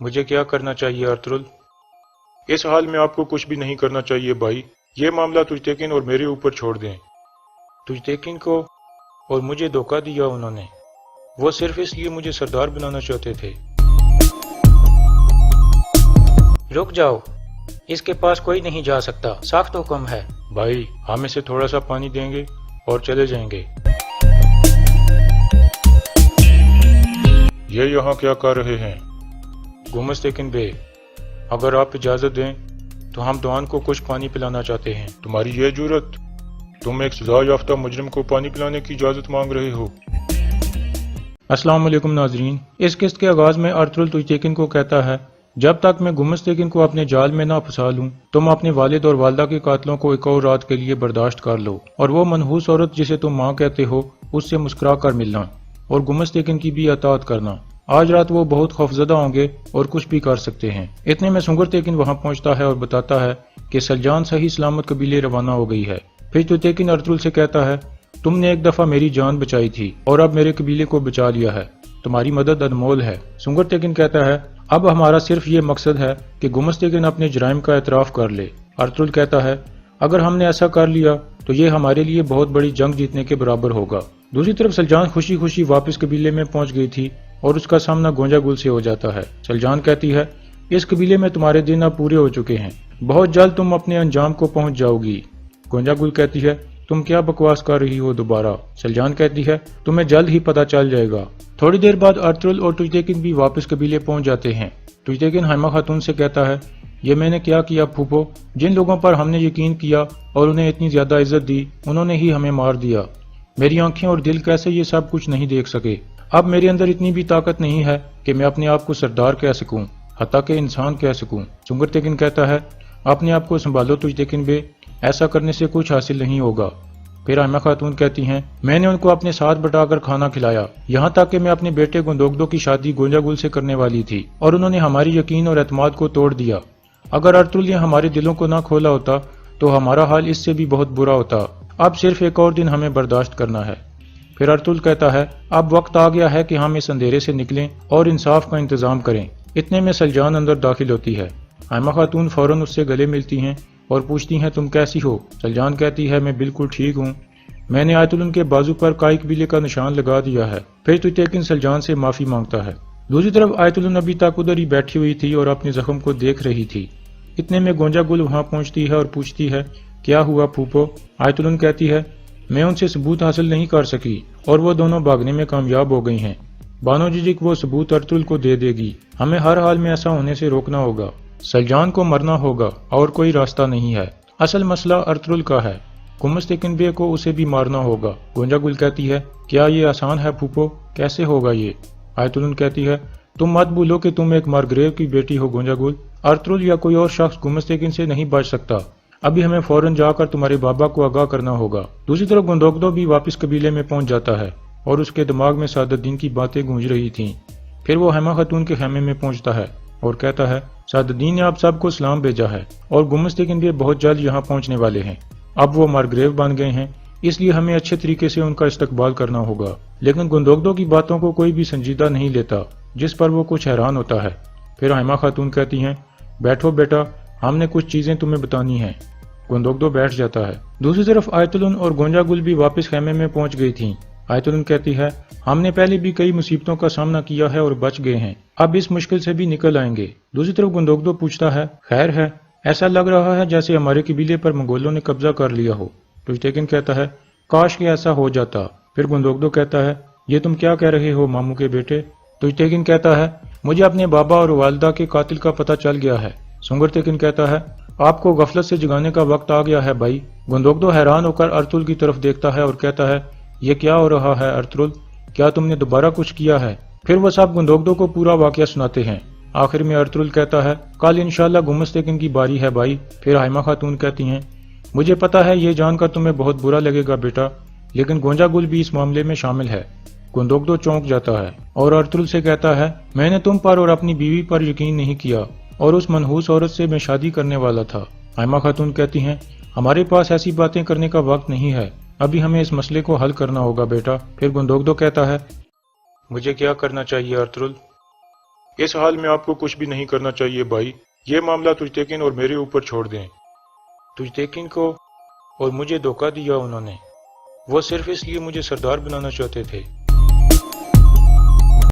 مجھے کیا کرنا چاہیے ارطغرل؟ اس حال میں آپ کو کچھ بھی نہیں کرنا چاہیے بھائی، یہ معاملہ تجتیکن اور میرے اوپر چھوڑ دیں۔ تجتیکن کو اور مجھے دھوکہ دیا انہوں نے، وہ صرف اس لیے مجھے سردار بنانا چاہتے تھے۔ رک جاؤ، اس کے پاس کوئی نہیں جا سکتا، سخت حکم ہے۔ بھائی ہم اسے تھوڑا سا پانی دیں گے اور چلے جائیں گے۔ یہ یہاں کیا کر رہے ہیں؟ گمستیکن بے، اگر آپ اجازت دیں تو ہم دوان کو کچھ پانی پلانا چاہتے ہیں۔ تمہاری یہ جرت، تم ایک سزا یافتہ مجرم کو پانی پلانے کی اجازت مانگ رہے ہو؟ السلام علیکم ناظرین، اس قسط کے آغاز میں ارطغرل تجتیکن کو کہتا ہے، جب تک میں گمستیکن کو اپنے جال میں نہ پھنسا لوں تم اپنے والد اور والدہ کے قاتلوں کو ایک اور رات کے لیے برداشت کر لو، اور وہ منحوس عورت جسے تم ماں کہتے ہو اس سے مسکرا کر ملنا اور گمستیکن کی بھی اطاعت کرنا۔ آج رات وہ بہت خوفزدہ ہوں گے اور کچھ بھی کر سکتے ہیں۔ اتنے میں سنگرتیکن وہاں پہنچتا ہے اور بتاتا ہے کہ سلجان صحیح سلامت قبیلے روانہ ہو گئی ہے۔ پھر تجتیکن ارطغرل سے کہتا ہے، تم نے ایک دفعہ میری جان بچائی تھی اور اب میرے قبیلے کو بچا لیا ہے، تمہاری مدد انمول ہے۔ سنگرتیکن کہتا ہے، اب ہمارا صرف یہ مقصد ہے کہ گمستیکن اپنے جرائم کا اعتراف کر لے۔ ارطغرل کہتا ہے، اگر ہم نے ایسا کر لیا تو یہ ہمارے لیے بہت بڑی جنگ جیتنے کے برابر ہوگا۔ دوسری طرف سلجان خوشی خوشی واپس قبیلے میں پہنچ گئی تھی اور اس کا سامنا گونجا گل سے ہو جاتا ہے۔ سلجان کہتی ہے، اس قبیلے میں تمہارے دن اب پورے ہو چکے ہیں، بہت جلد تم اپنے انجام کو پہنچ جاؤ گی۔ گونجا گل کہتی ہے، تم کیا بکواس کر رہی ہو دوبارہ؟ سلجان کہتی ہے، تمہیں جلد ہی پتہ چل جائے گا۔ تھوڑی دیر بعد ارطغرل اور تجتیکن بھی واپس قبیلے پہنچ جاتے ہیں۔ تجتیکن حائمہ خاتون سے کہتا ہے، یہ میں نے کیا کیا پھوپھو؟ جن لوگوں پر ہم نے یقین کیا اور انہیں اتنی زیادہ عزت دی انہوں نے ہی ہمیں مار دیا۔ میری آنکھیں اور دل کیسے یہ سب کچھ نہیں دیکھ سکے؟ اب میرے اندر اتنی بھی طاقت نہیں ہے کہ میں اپنے آپ کو سردار کہہ سکوں، حتیٰ کہ انسان کہہ سکوں۔ سنگرتیکن کہتا ہے، اپنے آپ کو سنبھالو تجتیکن بے، ایسا کرنے سے کچھ حاصل نہیں ہوگا۔ پھر حائمہ خاتون کہتی ہیں، میں نے ان کو اپنے ساتھ بٹا کر کھانا کھلایا، یہاں تک کہ میں اپنے بیٹے گندوگدو کی شادی گونجا گل سے کرنے والی تھی اور انہوں نے ہماری یقین اور اعتماد کو توڑ دیا۔ اگر ارطغرل نے ہمارے دلوں کو نہ کھولا ہوتا تو ہمارا حال اس سے بھی بہت برا ہوتا۔ اب صرف ایک اور دن ہمیں برداشت کرنا ہے۔ پھر ارطغرل کہتا ہے، اب وقت آ گیا ہے کہ ہم اس اندھیرے سے نکلیں اور انصاف کا انتظام کریں۔ اتنے میں سلجان اندر داخل ہوتی ہے۔ حائمہ خاتون فوراً اس سے گلے ملتی ہیں اور پوچھتی ہیں، تم کیسی ہو؟ سلجان کہتی ہے، میں بالکل ٹھیک ہوں، میں نے آیت اللہ کے بازو پر کائی قبیلے کا نشان لگا دیا ہے۔ پھر تجتیکن سلجان سے معافی مانگتا ہے۔ دوسری طرف آیت اللہ ابھی تک ادھر ہی بیٹھی ہوئی تھی اور اپنے زخم کو دیکھ رہی تھی۔ اتنے میں گونجا گل وہاں پہنچتی ہے اور پوچھتی ہے، کیا ہوا پھوپھو؟ آیت اللہ کہتی ہے، میں ان سے ثبوت حاصل نہیں کر سکی اور وہ دونوں بھاگنے میں کامیاب ہو گئی ہیں۔ بانو ججک وہ ثبوت ارطغرل کو دے دے گی، ہمیں ہر حال میں ایسا ہونے سے روکنا ہوگا۔ سلجان کو مرنا ہوگا اور کوئی راستہ نہیں ہے۔ اصل مسئلہ ارطغرل کا ہے، گمستیکن بے کو اسے بھی مارنا ہوگا۔ گونجا گل کہتی ہے، کیا یہ آسان ہے پھوپھو؟ کیسے ہوگا یہ؟ آیت اللہ کہتی ہے، تم مت بھولو کہ تم ایک مارگریو کی بیٹی ہو گونجا گل، ارطغرل یا کوئی اور شخص گمستیکن سے نہیں بچ سکتا۔ ابھی ہمیں فوراً جا کر تمہارے بابا کو آگاہ کرنا ہوگا۔ دوسری طرف گندوگدو بھی واپس قبیلے میں پہنچ جاتا ہے اور اس کے دماغ میں سعادت الدین کی باتیں گونج رہی تھیں۔ پھر وہ حائمہ خاتون کے خیمے میں پہنچتا ہے اور کہتا ہے، سعادت الدین نے آپ سب کو سلام بھیجا ہے اور گمستیکن بھی بہت جلد یہاں پہنچنے والے ہیں۔ اب وہ مارگریو بن گئے ہیں، اس لیے ہمیں اچھے طریقے سے ان کا استقبال کرنا ہوگا۔ لیکن گندوگدو کی باتوں کو کوئی بھی سنجیدہ نہیں لیتا، جس پر وہ کچھ حیران ہوتا ہے۔ پھر حائمہ خاتون کہتی ہیں، بیٹھو بیٹا، ہم نے کچھ چیزیں تمہیں بتانی ہیں۔ گندوگدو بیٹھ جاتا ہے۔ دوسری طرف آیت اللہ اور گونجا گل بھی واپس خیمے میں پہنچ گئی تھیں۔ آیت اللہ کہتی ہے، ہم نے پہلے بھی کئی مصیبتوں کا سامنا کیا ہے اور بچ گئے ہیں، اب اس مشکل سے بھی نکل آئیں گے۔ دوسری طرف گندوگدو پوچھتا ہے، خیر ہے؟ ایسا لگ رہا ہے جیسے ہمارے قبیلے پر منگولوں نے قبضہ کر لیا ہو۔ تجتیکن کہتا ہے، کاش کہ ایسا ہو جاتا۔ پھر گندوگدو کہتا ہے، یہ تم کیا کہہ رہے ہو ماموں کے بیٹے؟ تجتیکن کہتا ہے، مجھے اپنے بابا اور والدہ کے قاتل کا پتہ چل گیا ہے۔ سنگرتیکن کہتا ہے، آپ کو غفلت سے جگانے کا وقت آ گیا ہے بھائی۔ گندوگدو حیران ہو کر ارطغرل کی طرف دیکھتا ہے اور کہتا ہے، یہ کیا ہو رہا ہے ارطغرل؟ کیا تم نے دوبارہ کچھ کیا ہے؟ پھر وہ سب گندوگدو کو پورا واقعہ سناتے ہیں۔ آخر میں ارطغرل کہتا ہے، کل انشاءاللہ گمستیکن کی باری ہے بھائی۔ پھر حائمہ خاتون کہتی ہیں، مجھے پتا ہے یہ جان کر تمہیں بہت برا لگے گا بیٹا، لیکن گونجا گل بھی اس معاملے میں شامل ہے۔ گندوگدو چونک جاتا ہے اور ارطغرل سے کہتا ہے، میں نے تم پر اور اپنی بیوی پر یقین نہیں کیا اور اس منحوس عورت سے میں شادی کرنے والا تھا۔ حائمہ خاتون کہتی ہیں، ہمارے پاس ایسی باتیں کرنے کا وقت نہیں ہے، ابھی ہمیں اس مسئلے کو حل کرنا ہوگا بیٹا۔ پھر گندوگدو کہتا ہے، مجھے کیا کرنا چاہیے ارطغرل؟ اس حال میں آپ کو کچھ بھی نہیں کرنا چاہیے بھائی، یہ معاملہ تجتیکن اور میرے اوپر چھوڑ دیں۔ تجتیکن کو اور مجھے دھوکہ دیا انہوں نے، وہ صرف اس لیے مجھے سردار بنانا چاہتے تھے۔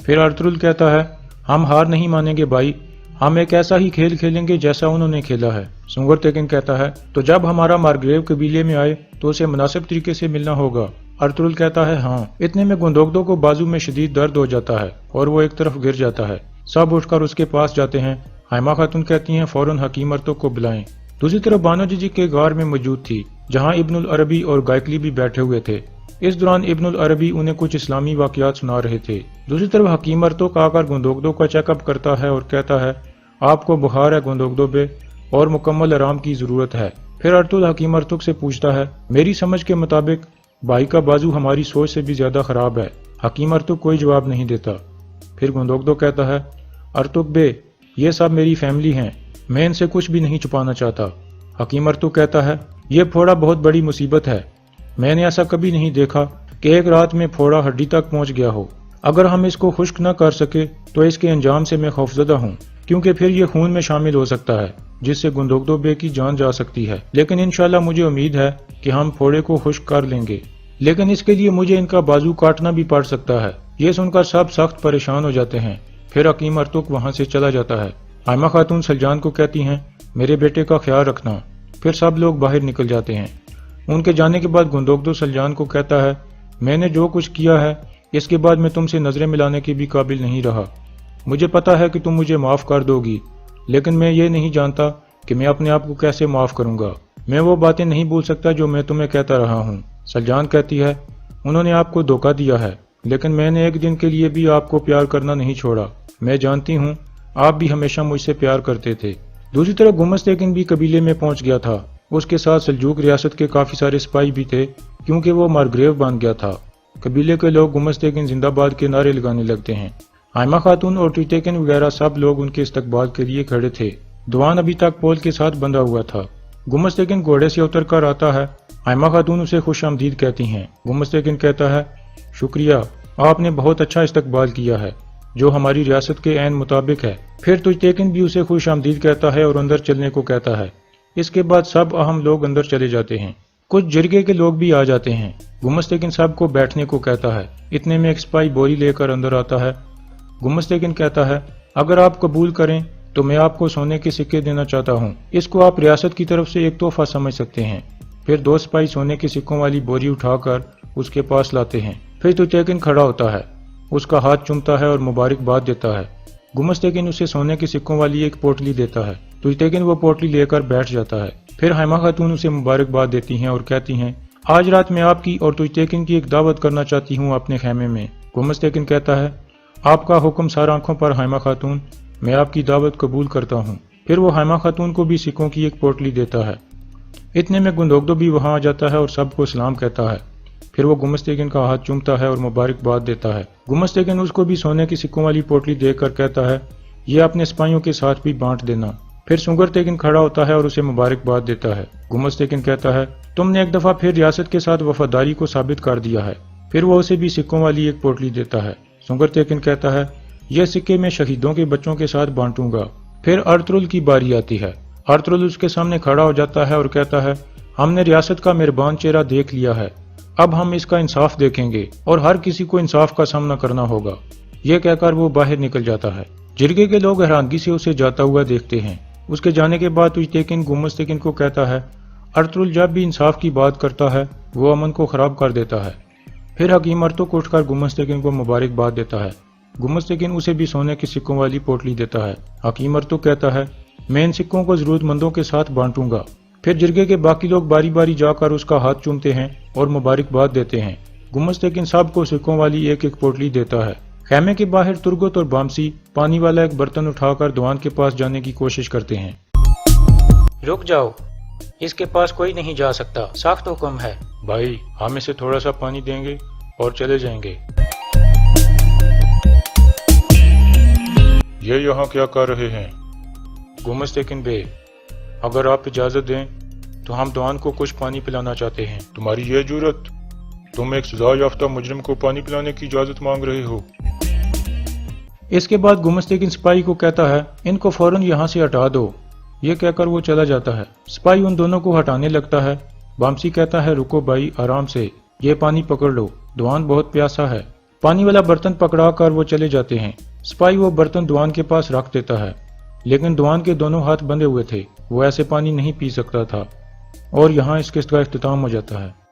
پھر ارطغرل کہتا ہے ہم ہار نہیں مانیں گے بھائی، ہم ایک ایسا ہی کھیل کھیلیں گے جیسا انہوں نے کھیلا ہے۔ سنگرتیکن کہتا ہے تو جب ہمارا مارگریو قبیلے میں آئے تو اسے مناسب طریقے سے ملنا ہوگا۔ ارطغرل کہتا ہے ہاں۔ اتنے میں گندوگدو کو بازو میں شدید درد ہو جاتا ہے اور وہ ایک طرف گر جاتا ہے۔ سب اٹھ کر اس کے پاس جاتے ہیں۔ حائمہ خاتون کہتی ہیں فوراً حکیم ارطغرل کو بلائیں۔ دوسری طرف بانو جی کے غار میں موجود تھی جہاں ابن العربی اور گائکلی بھی بیٹھے ہوئے تھے۔ اس دوران ابن العربی انہیں کچھ اسلامی واقعات سنا رہے تھے۔ دوسری طرف حکیم ارطغرل آ کر گندوگدو کا چیک اپ کرتا ہے اور کہتا ہے آپ کو بخار ہے گندوگدو بے اور مکمل آرام کی ضرورت ہے۔ پھر ارطغرل حکیم ارطغرل سے پوچھتا ہے میری سمجھ کے مطابق بھائی کا بازو ہماری سوچ سے بھی زیادہ خراب ہے۔ حکیم ارطغرل کوئی جواب نہیں دیتا۔ پھر گندوگدو کہتا ہے ارطغرل بے یہ سب میری فیملی ہیں، میں ان سے کچھ بھی نہیں چھپانا چاہتا۔ حکیم ارطغرل کہتا ہے یہ پھوڑا بہت بڑی مصیبت ہے، میں نے ایسا کبھی نہیں دیکھا کہ ایک رات میں پھوڑا ہڈی تک پہنچ گیا ہو۔ اگر ہم اس کو خشک نہ کر سکے تو اس کے انجام سے میں خوفزدہ ہوں، کیونکہ پھر یہ خون میں شامل ہو سکتا ہے جس سے گندوگدو بے کی جان جا سکتی ہے۔ لیکن انشاءاللہ مجھے امید ہے کہ ہم پھوڑے کو خشک کر لیں گے، لیکن اس کے لیے مجھے ان کا بازو کاٹنا بھی پڑ سکتا ہے۔ یہ سن کر سب سخت پریشان ہو جاتے ہیں۔ پھر حکیم ارطغرل وہاں سے چلا جاتا ہے۔ حائمہ خاتون سلجان کو کہتی ہیں میرے بیٹے کا خیال رکھنا۔ پھر سب لوگ باہر نکل جاتے ہیں۔ ان کے جانے کے بعد گندوگدو سلجان کو کہتا ہے میں نے جو کچھ کیا ہے اس کے بعد میں تم سے نظریں ملانے کے بھی قابل نہیں رہا۔ مجھے پتا ہے کہ تم مجھے معاف کر دو گی، لیکن میں یہ نہیں جانتا کہ میں اپنے آپ کو کیسے معاف کروں گا۔ میں وہ باتیں نہیں بھول سکتا جو میں تمہیں کہتا رہا ہوں۔ سلجان کہتی ہے انہوں نے آپ کو دھوکہ دیا ہے، لیکن میں نے ایک دن کے لیے بھی آپ کو پیار کرنا نہیں چھوڑا۔ میں جانتی ہوں آپ بھی ہمیشہ مجھ سے پیار کرتے تھے۔ دوسری طرف گمستیکن بھی قبیلے میں پہنچ گیا تھا۔ اس کے ساتھ سلجوق ریاست کے کافی سارے سپاہی بھی تھے کیونکہ وہ مارگریو بن گیا تھا۔ قبیلے کے لوگ گمستیکن زندہ باد کے نعرے لگانے لگتے ہیں۔ حائمہ خاتون اور تجتیکن وغیرہ سب لوگ ان کے استقبال کے لیے کھڑے تھے۔ دوان ابھی تک پول کے ساتھ بندھا ہوا تھا۔ گمستیکن گھوڑے سے اتر کر آتا ہے۔ حائمہ خاتون اسے خوش آمدید کہتی ہیں۔ گمستیکن کہتا ہے شکریہ، آپ نے بہت اچھا استقبال کیا ہے جو ہماری ریاست کے عین مطابق ہے۔ پھر تجتیکن بھی اسے خوش آمدید کہتا ہے اور اندر چلنے کو کہتا ہے۔ اس کے بعد سب اہم لوگ اندر چلے جاتے ہیں۔ کچھ جرگے کے لوگ بھی آ جاتے ہیں۔ گمستیکن سب کو بیٹھنے کو کہتا ہے۔ اتنے میں ایک سپاہی بوری لے کر اندر آتا ہے۔ گمستیکن کہتا ہے اگر آپ قبول کریں تو میں آپ کو سونے کے سکے دینا چاہتا ہوں، اس کو آپ ریاست کی طرف سے ایک تحفہ سمجھ سکتے ہیں۔ پھر دو سپاہی سونے کے سکوں والی بوری اٹھا کر اس کے پاس لاتے ہیں۔ پھر تجتیکن کھڑا ہوتا ہے، اس کا ہاتھ چومتا ہے اور مبارکباد دیتا ہے۔ گمستیکن اسے سونے کے سکوں والی ایک پوٹلی دیتا ہے۔ تجتیکن وہ پوٹلی لے کر بیٹھ جاتا ہے۔ پھر حائمہ خاتون اسے مبارکباد دیتی ہیں اور کہتی ہیں آج رات میں آپ کی اور تجتیکن کی ایک دعوت کرنا چاہتی ہوں اپنے خیمے میں۔ گمستیکن کہتا ہے آپ کا حکم سر آنکھوں پر حائمہ خاتون، میں آپ کی دعوت قبول کرتا ہوں۔ پھر وہ حائمہ خاتون کو بھی سکوں کی ایک پوٹلی دیتا ہے۔ اتنے میں گندوگدو بھی وہاں آ جاتا ہے اور سب کو سلام کہتا ہے۔ پھر وہ گمستیکن کا ہاتھ چومتا ہے اور مبارکباد دیتا ہے۔ گمستیکن اس کو بھی سونے کی سکوں والی پوٹلی دے کر کہتا ہے یہ اپنے سپاہیوں کے ساتھ بھی بانٹ دینا۔ پھر سنگرتیکن کھڑا ہوتا ہے اور اسے مبارکباد دیتا ہے۔ گمستیکن کہتا ہے تم نے ایک دفعہ پھر ریاست کے ساتھ وفاداری کو ثابت کر دیا ہے۔ پھر وہ اسے بھی سکوں والی ایک پوٹلی دیتا ہے۔ سنگرتیکن کہتا ہے یہ سکے میں شہیدوں کے بچوں کے ساتھ بانٹوں گا۔ پھر ارطغرل کی باری آتی ہے۔ ارطغرل اس کے سامنے کھڑا ہو جاتا ہے اور کہتا ہے ہم نے ریاست کا مہربان چہرہ دیکھ لیا ہے، اب ہم اس کا انصاف دیکھیں گے اور ہر کسی کو انصاف کا سامنا کرنا ہوگا۔ یہ کہہ کر وہ باہر نکل جاتا ہے۔ جرگے کے لوگ حیرانگی سے اسے جاتا ہوا دیکھتے ہیں۔ اس کے جانے کے بعد تجتیکن گمستیکن کو کہتا ہے ارطغرل جب بھی انصاف کی بات کرتا ہے وہ امن کو خراب کر دیتا ہے۔ پھر حکیم ارطغرل اٹھ کر گمستیکن کو مبارکباد دیتا ہے۔ گمستیکن اسے بھی سونے کی سکوں والی پوٹلی دیتا ہے۔ حکیم ارطغرل کہتا ہے میں ان سکوں کو ضرورت مندوں کے ساتھ بانٹوں گا۔ پھر جرگے کے باقی لوگ باری باری جا کر اس کا ہاتھ چومتے ہیں اور مبارکباد دیتے ہیں۔ گمستیکن سب کو سکوں والی ایک ایک پوٹلی دیتا ہے۔ خیمے کے باہر ترگت اور بامسی پانی والا ایک برتن اٹھا کر دوان کے پاس جانے کی کوشش کرتے ہیں۔ رک جاؤ، اس کے پاس کوئی نہیں جا سکتا، سخت حکم ہے۔ بھائی ہم اسے تھوڑا سا پانی دیں گے اور چلے جائیں گے۔ یہ یہاں کیا کر رہے ہیں؟ گمستیکن بے اگر آپ اجازت دیں تو ہم دوان کو کچھ پانی پلانا چاہتے ہیں۔ تمہاری یہ جرت، تم ایک سزا یافتہ مجرم کو پانی پلانے کی اجازت مانگ رہے ہو؟ اس کے بعد گمستگین سپاہی کو کہتا ہے ان کو فوراً یہاں سے ہٹا دو۔ یہ کہہ کر وہ چلا جاتا ہے۔ سپاہی ان دونوں کو ہٹانے لگتا ہے۔ بامسی کہتا ہے رکو بھائی، آرام سے، یہ پانی پکڑ لو، دوان بہت پیاسا ہے۔ پانی والا برتن پکڑا کر وہ چلے جاتے ہیں۔ سپاہی وہ برتن دوان کے پاس رکھ دیتا ہے، لیکن دوان کے دونوں ہاتھ بندھے ہوئے تھے، وہ ایسے پانی نہیں پی سکتا تھا۔ اور یہاں اس قسط کا اختتام ہو جاتا ہے۔